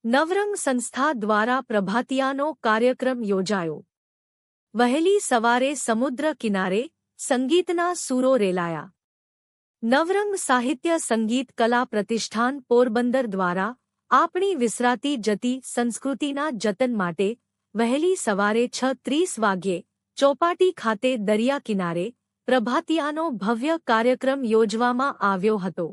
નવરંગ સંસ્થા દ્વારા પ્રભાતિયાનો કાર્યક્રમ યોજાયો। વહેલી સવારે સમુદ્ર કિનારે સંગીતના સૂરો રેલાયા। નવરંગ સાહિત્ય સંગીત કલા પ્રતિષ્ઠાન પોરબંદર દ્વારા આપણી વિસરાતી જતી સંસ્કૃતિના જતન માટે વહેલી સવારે 6:30 વાગ્યે ચોપાટી ખાતે દરિયા કિનારે પ્રભાતિયાનો ભવ્ય કાર્યક્રમ યોજવામાં આવ્યો હતો।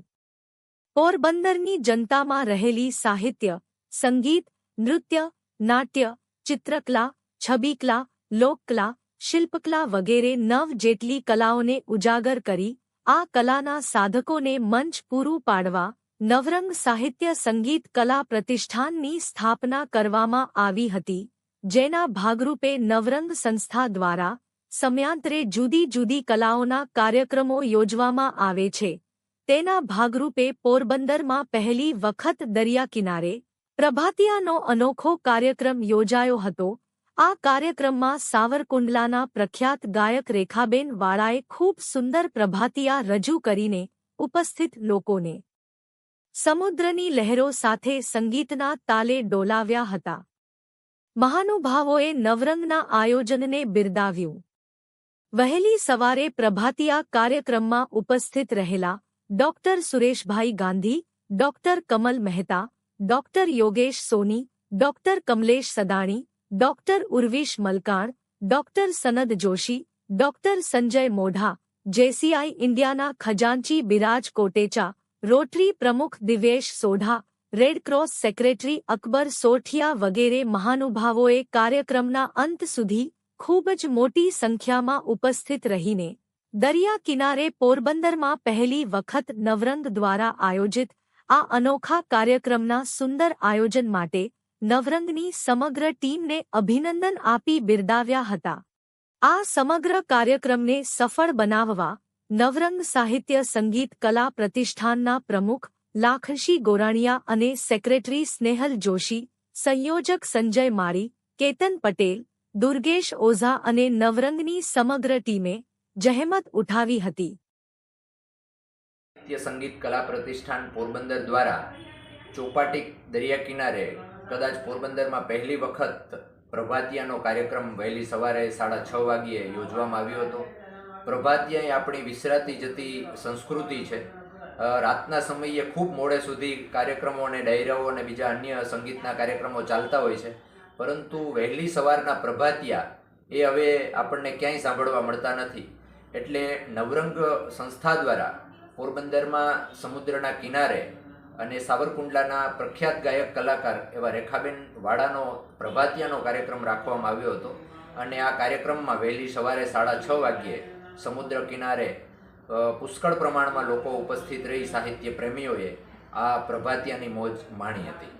પોરબંદરની જનતામાં રહેલી સાહિત્ય, સંગીત, નૃત્ય, નાટ્ય, ચિત્રકલા, છબીકલા, લોકકલા, શિલ્પકલા વગેરે 9 જેટલી કલાઓને ઉજાગર કરી આ કલાના સાધકોને મંચ પૂરું પાડવા નવરંગ સાહિત્ય સંગીત કલા પ્રતિષ્ઠાનની સ્થાપના કરવામાં આવી હતી, જેના ભાગરૂપે નવરંગ સંસ્થા દ્વારા સમયાંતરે જુદી જુદી કલાઓના કાર્યક્રમો યોજવામાં આવે છે। તેના ભાગરૂપે પોરબંદરમાં પહેલી વખત દરિયા કિનારે પ્રભાતિયાનો અનોખો કાર્યક્રમ યોજાયો હતો। આ કાર્યક્રમમાં સાવરકુંડલાના પ્રખ્યાત ગાયક રેખાબેન વાળાએ ખૂબ સુંદર પ્રભાતિયા રજૂ કરીને ઉપસ્થિત લોકોને સમુદ્રની લહેરો સાથે સંગીતના તાલે ડોલાવ્યા હતા। મહાનુભાવોએ નવરંગના આયોજનને બિરદાવ્યું। વહેલી સવારે પ્રભાતિયા કાર્યક્રમમાં ઉપસ્થિત રહેલા doctor Sureshbhai Gandhi, doctor Kamal Mehta, doctor Yogesh Soni, doctor Kamlesh Sadani, doctor Urvish Malkan, doctor Sanad Joshi, doctor Sanjay Modha, JCI ઇન્ડિયાના ખજાનચી બિરાજ કોટેચા, રોટરી પ્રમુખ દિવ્યેશ સોઢા, રેડક્રોસ સેક્રેટરી અકબર સોઠિયા વગેરે મહાનુભાવોએ કાર્યક્રમના અંત સુધી ખૂબ જ મોટી સંખ્યામાં ઉપસ્થિત રહીને દરિયા કિનારે પોરબંદરમાં પહેલી વખત નવરંગ દ્વારા આયોજિત આ અનોખા કાર્યક્રમના સુંદર આયોજન માટે નવરંગની સમગ્ર ટીમને અભિનંદન આપી બિરદાવ્યા હતા। આ સમગ્ર કાર્યક્રમને સફળ બનાવવા નવરંગ સાહિત્ય સંગીત કલા પ્રતિષ્ઠાનના પ્રમુખ લાખણશી ગોરાણીયા અને સેક્રેટરી સ્નેહલ જોશી, સંયોજક સંજય માળી, કેતન પટેલ, દુર્ગેશ ઓઝા અને નવરંગની સમગ્ર ટીમે જહેમત ઉઠાવી હતી। સાહિત્ય સંગીત કલા પ્રતિષ્ઠાન પોરબંદર દ્વારા ચોપાટી દરિયા કિનારે કદાચ પોરબંદરમાં પહેલી વખત પ્રભાતિયાનો કાર્યક્રમ વહેલી સવારે 6:30 વાગ્યે યોજવામાં આવ્યો હતો। પ્રભાતિયા એ આપણી વિસરાતી જતી સંસ્કૃતિ છે। રાતના સમયે ખૂબ મોડે સુધી કાર્યક્રમો અને ડાયરાઓ અને બીજા અન્ય સંગીતના કાર્યક્રમો ચાલતા હોય છે, પરંતુ વહેલી સવારના પ્રભાતિયા એ હવે આપણને ક્યાંય સાંભળવા મળતા નથી। એટલે નવરંગ સંસ્થા દ્વારા પોરબંદરમાં સમુદ્રના કિનારે અને સાવરકુંડલાના પ્રખ્યાત ગાયક કલાકાર એવા રેખાબેન વાળાનો પ્રભાતિયાનો કાર્યક્રમ રાખવામાં આવ્યો હતો અને આ કાર્યક્રમમાં વહેલી સવારે 6:30 વાગ્યે સમુદ્ર કિનારે પુષ્કળ પ્રમાણમાં લોકો ઉપસ્થિત રહી સાહિત્ય પ્રેમીઓએ આ પ્રભાતિયાની મોજ માણી હતી।